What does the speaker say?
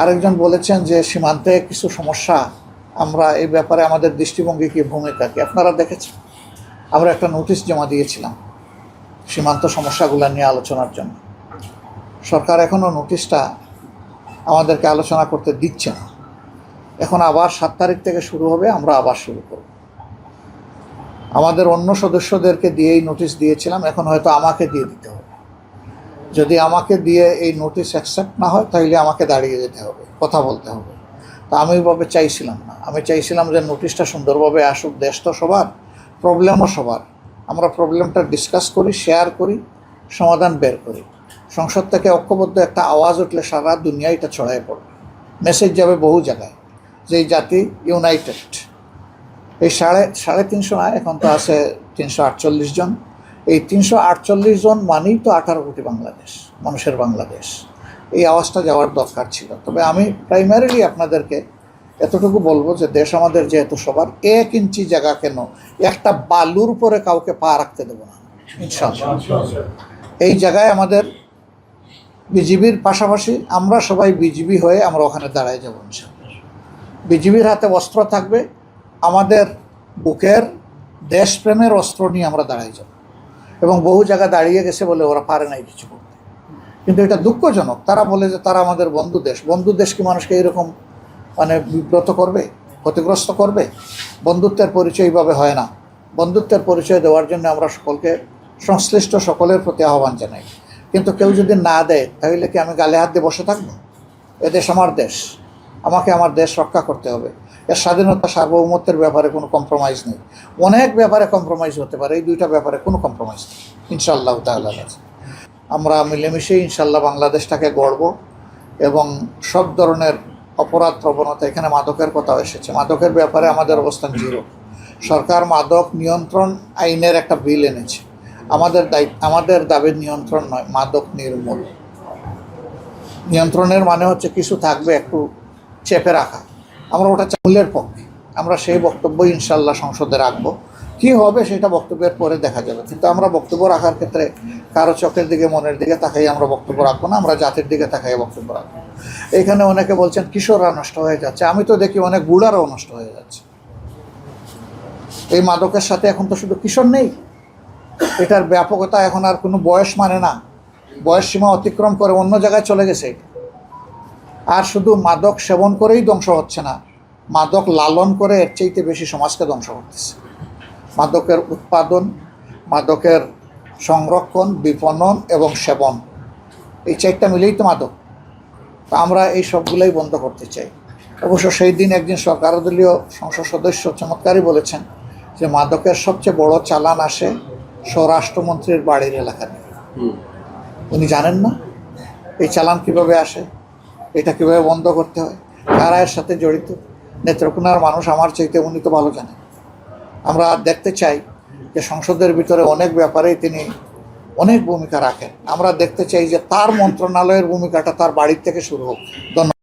আরেকজন বলেছেন যে সীমান্তে কিছু সমস্যা, আমরা এই ব্যাপারে আমাদের দৃষ্টিভঙ্গি কি, ভূমিকা কি। আপনারা দেখেছেন আমরা একটা নোটিশ জমা দিয়েছিলাম সীমান্ত সমস্যাগুলো নিয়ে আলোচনার জন্য। সরকার এখনও নোটিশটা আমাদেরকে আলোচনা করতে দিচ্ছে না। এখন আবার 7 তারিখ থেকে শুরু হবে, আমরা আবার শুরু করব। আমাদের অন্য সদস্যদেরকে দিয়েই নোটিশ দিয়েছিলাম, এখন হয়তো আমাকে দিয়ে দিতে হবে। যদি আমাকে দিয়ে এই নোটিশ অ্যাকসেপ্ট না হয় তাহলে আমাকে দাঁড়িয়ে যেতে হবে, কথা বলতে হবে। তা আমি ওইভাবে চাইছিলাম না। আমি চাইছিলাম যে নোটিশটা সুন্দরভাবে আসুক, দেশ তো সবার, প্রবলেমও সবার। আমরা প্রবলেমটা ডিসকাস করি, শেয়ার করি, সমাধান বের করি। সংসদ থেকে ঐক্যবদ্ধ একটা আওয়াজ উঠলে সারা দুনিয়া এটা ছড়ায় পড়বে, মেসেজ যাবে বহু জায়গায় যে এই জাতি ইউনাইটেড। এই সাড়ে তিনশো না, এখন তো আছে 348 জন। এই 348 জন মানেই তো 18 কোটি বাংলাদেশ, মানুষের বাংলাদেশ। এই আওয়াজটা যাওয়ার দরকার ছিল। তবে আমি প্রাইমারিলি আপনাদেরকে এতটুকু বলবো যে দেশ আমাদের যেহেতু সবার, 1 ইঞ্চি জায়গা কেন একটা বালুর উপরে কাউকে পা রাখতে দেবো না ইনশাআল্লাহ। এই জায়গায় আমাদের বিজিবির পাশাপাশি আমরা সবাই বিজিবি হয়ে আমরা ওখানে দাঁড়ায় যাবো ইনশাআল্লাহ। বিজিবির হাতে অস্ত্র থাকবে, আমাদের বুকের দেশপ্রেমের অস্ত্র নিয়ে আমরা দাঁড়াই যাব। এবং বহু জায়গা দাঁড়িয়ে গেছে বলে ওরা পারে নাই কিছু করতে। কিন্তু এটা দুঃখজনক, তারা বলে যে তারা আমাদের বন্ধু দেশ। বন্ধু দেশ কি মানুষকে এরকম বিব্রত করবে, ক্ষতিগ্রস্ত করবে? বন্ধুত্বের পরিচয় এইভাবে হয় না। বন্ধুত্বের পরিচয় দেওয়ার জন্য আমরা সকলকে, সংশ্লিষ্ট সকলের প্রতি আহ্বান জানাই। কিন্তু কেউ যদি না দেয় তাহলে কি আমি গালে হাত দিয়ে বসে থাকবো? এদেশ আমার দেশ, আমাকে আমার দেশ রক্ষা করতে হবে। এর স্বাধীনতা, সার্বভৌমত্বের ব্যাপারে কোনো কম্প্রোমাইজ নেই। অনেক ব্যাপারে কম্প্রোমাইজ হতে পারে, এই 2টা ব্যাপারে কোনো কম্প্রোমাইজ নেই ইনশাআল্লাহ তাআলা। আমরা মিলেমিশে ইনশাআল্লাহ বাংলাদেশটাকে গড়ব। এবং সব ধরনের অপরাধ প্রবণতা, এখানে মাদকের কথা এসেছে, মাদকের ব্যাপারে আমাদের অবস্থান 0। সরকার মাদক নিয়ন্ত্রণ আইনের একটা বিল এনেছে। আমাদের দাবির নিয়ন্ত্রণ নয়, মাদক নির্মূল। নিয়ন্ত্রণের মানে হচ্ছে কিছু থাকবে একটু চেপে রাখা, আমরা ওটা মূলের পক্ষে। আমরা সেই বক্তব্য ইনশাআল্লাহ সংসদে রাখবো। কি হবে সেটা বক্তব্যের পরে দেখা যাবে। কিন্তু আমরা বক্তব্য রাখার ক্ষেত্রে কারো চোখের দিকে, মনের দিকে তাকাই আমরা বক্তব্য রাখবো না, আমরা জাতির দিকে তাকাই বক্তব্য রাখবো। এখানে অনেকে বলছেন কিশোররা নষ্ট হয়ে যাচ্ছে, আমি তো দেখি অনেক বুড়ারাও নষ্ট হয়ে যাচ্ছে। এই মাদকের সাথে এখন তো শুধু কিশোর নেই, এটার ব্যাপকতা এখন আর কোনো বয়স মানে না, বয়স সীমা অতিক্রম করে অন্য জায়গায় চলে গেছে এটা। আর শুধু মাদক সেবন করেই ধ্বংস হচ্ছে না, মাদক লালন করে এর চাইতে বেশি সমাজকে ধ্বংস করতেছে। মাদকের উৎপাদন, মাদকের সংরক্ষণ, বিপণন এবং সেবন, এই 4টা মিলেই তো মাদক। তা আমরা এই সবগুলোই বন্ধ করতে চাই। অবশ্য সেই দিন একজন সরকারদলীয় সংসদ সদস্য চমৎকারই বলেছেন যে মাদকের সবচেয়ে বড় চালান আসে স্বরাষ্ট্রমন্ত্রীর বাড়ির এলাকা থেকে। উনি জানেন না এই চালান কিভাবে আসে, এটা কিভাবে বন্ধ করতে হয়, কারা এর সাথে জড়িত? নেত্রকোনার মানুষ আমার চাইতে উনি তো ভালো জানেন। আমরা দেখতে চাই যে সংসদের ভিতরে অনেক ব্যাপারেই তিনি অনেক ভূমিকা রাখেন। আমরা দেখতে চাই যে তার মন্ত্রণালয়ের ভূমিকাটা তার বাড়ির থেকে শুরু হোক। ধন্যবাদ।